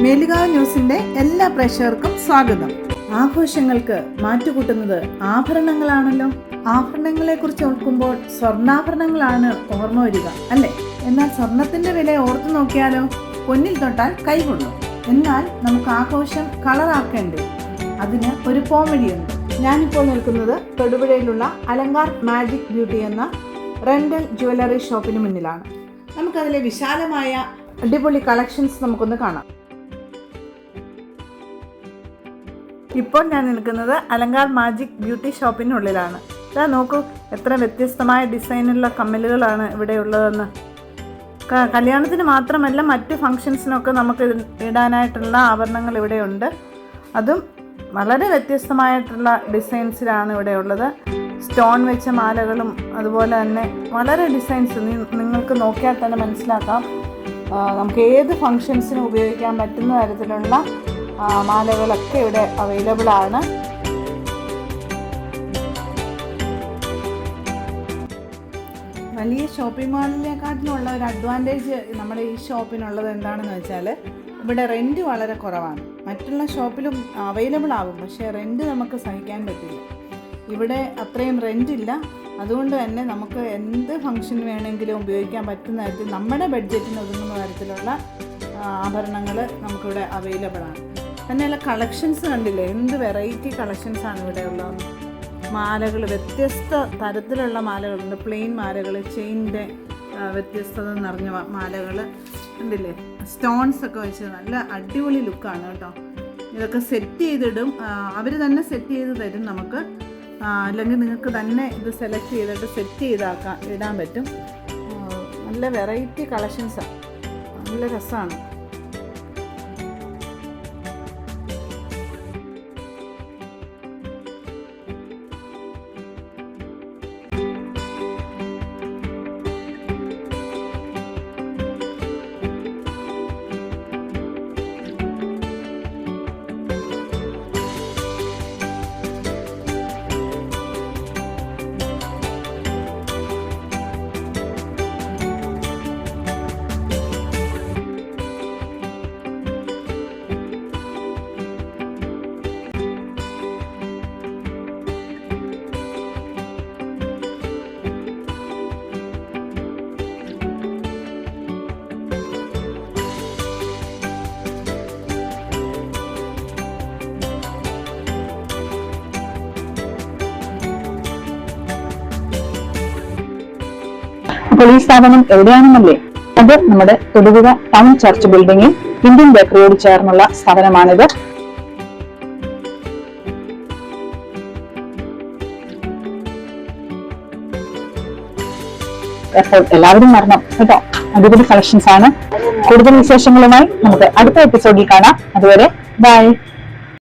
മേലുകാവ് ന്യൂസിന്റെ എല്ലാ പ്രേക്ഷകർക്കും സ്വാഗതം. ആഘോഷങ്ങൾക്ക് മാറ്റുകൂട്ടുന്നത് ആഭരണങ്ങളാണല്ലോ. ആഭരണങ്ങളെ കുറിച്ച് ഓർക്കുമ്പോൾ സ്വർണ്ണാഭരണങ്ങളാണ് ഓർമ്മ വരിക, അല്ലേ? എന്നാൽ സ്വർണത്തിന്റെ വില ഓർത്തു നോക്കിയാലോ? പൊന്നിൽ തൊട്ടാൽ കൈകൊള്ളും. എന്നാൽ നമുക്ക് ആഘോഷം കളറാക്കേണ്ടേ? അതിന് ഒരു പോംവഴിയുണ്ട്. ഞാനിപ്പോൾ നിൽക്കുന്നത് തൊടുപുഴയിലുള്ള അലങ്കാർ മാജിക് ബ്യൂട്ടി എന്ന റെന്റൽ ജ്വല്ലറി ഷോപ്പിന് മുന്നിലാണ്. നമുക്കതിലെ വിശാലമായ അടിപൊളി കളക്ഷൻസ് നമുക്കൊന്ന് കാണാം. ഇപ്പോൾ ഞാൻ നിൽക്കുന്നത് അലങ്കാർ മാജിക് ബ്യൂട്ടി ഷോപ്പിനുള്ളിലാണ്. ഇതാ നോക്കൂ, എത്ര വ്യത്യസ്തമായ ഡിസൈനുള്ള കമ്മലുകളാണ് ഇവിടെ ഉള്ളതെന്ന്. കല്യാണത്തിന് മാത്രമല്ല, മറ്റ് ഫങ്ഷൻസിനൊക്കെ നമുക്ക് ഇടാനായിട്ടുള്ള ആഭരണങ്ങൾ ഇവിടെയുണ്ട്. അതും വളരെ വ്യത്യസ്തമായിട്ടുള്ള ഡിസൈൻസിലാണ് ഇവിടെ ഉള്ളത്. സ്റ്റോൺ വെച്ച മാലകളും അതുപോലെ തന്നെ വളരെ ഡിസൈൻസ് നിങ്ങൾക്ക് നോക്കിയാൽ തന്നെ മനസ്സിലാക്കാം. നമുക്ക് ഏത് ഫങ്ഷൻസിനും ഉപയോഗിക്കാൻ പറ്റുന്ന തരത്തിലുള്ള മാലകളൊക്കെ ഇവിടെ അവൈലബിൾ ആണ്. വലിയ ഷോപ്പിംഗ് മാളിനെക്കാട്ടിലുള്ള ഒരു അഡ്വാൻറ്റേജ് നമ്മുടെ ഈ ഷോപ്പിനുള്ളത് എന്താണെന്ന് വെച്ചാൽ, ഇവിടെ റെൻറ്റ് വളരെ കുറവാണ്. മറ്റുള്ള ഷോപ്പിലും അവൈലബിൾ ആകും, പക്ഷേ റെൻറ്റ് നമുക്ക് സഹിക്കാൻ പറ്റില്ല. ഇവിടെ അത്രയും റെൻറ്റ് ഇല്ല. അതുകൊണ്ട് തന്നെ നമുക്ക് എന്ത് ഫംഗ്ഷൻ വേണമെങ്കിലും ഉപയോഗിക്കാൻ പറ്റുന്ന തരത്തിൽ നമ്മുടെ ബഡ്ജറ്റിന് ഒതുങ്ങുന്ന തരത്തിലുള്ള ആഭരണങ്ങൾ നമുക്കിവിടെ അവൈലബിൾ ആണ്. തന്നെയല്ല, കളക്ഷൻസ് കണ്ടില്ലേ, എന്ത് വെറൈറ്റി കളക്ഷൻസാണ് ഇവിടെ ഉള്ളത്. മാലകൾ, വ്യത്യസ്ത തരത്തിലുള്ള മാലകളുണ്ട്. പ്ലെയിൻ മാലകൾ, ചെയിനിൻ്റെ വ്യത്യസ്തത നിറഞ്ഞ മാലകൾ കണ്ടില്ലേ. സ്റ്റോൺസ് ഒക്കെ വെച്ച് നല്ല അടിപൊളി ലുക്കാണ് കേട്ടോ. ഇതൊക്കെ സെറ്റ് ചെയ്തിടും, അവർ തന്നെ സെറ്റ് ചെയ്ത് തരും നമുക്ക്. അല്ലെങ്കിൽ നിങ്ങൾക്ക് തന്നെ ഇത് സെലക്ട് ചെയ്തിട്ട് സെറ്റ് ഇടാൻ പറ്റും. നല്ല വെറൈറ്റി കളക്ഷൻസാണ്, നല്ല രസമാണ്. അപ്പോൾ ഈ സ്ഥാപനം എവിടെയാണെന്നല്ലേ? അത് നമ്മുടെ തൊടുപുഴ ടൗൺ ചർച്ച് ബിൽഡിംഗിൽ ഇന്ത്യൻ ബേക്കറിയോട് ചേർന്നുള്ള സ്ഥാപനമാണിത്. അപ്പോൾ എല്ലാവരും വരണം കേട്ടോ. അടിപൊളി കളക്ഷൻസ് ആണ്. കൂടുതൽ വിശേഷങ്ങളുമായി നമുക്ക് അടുത്ത എപ്പിസോഡിൽ കാണാം. അതുവരെ ബൈ.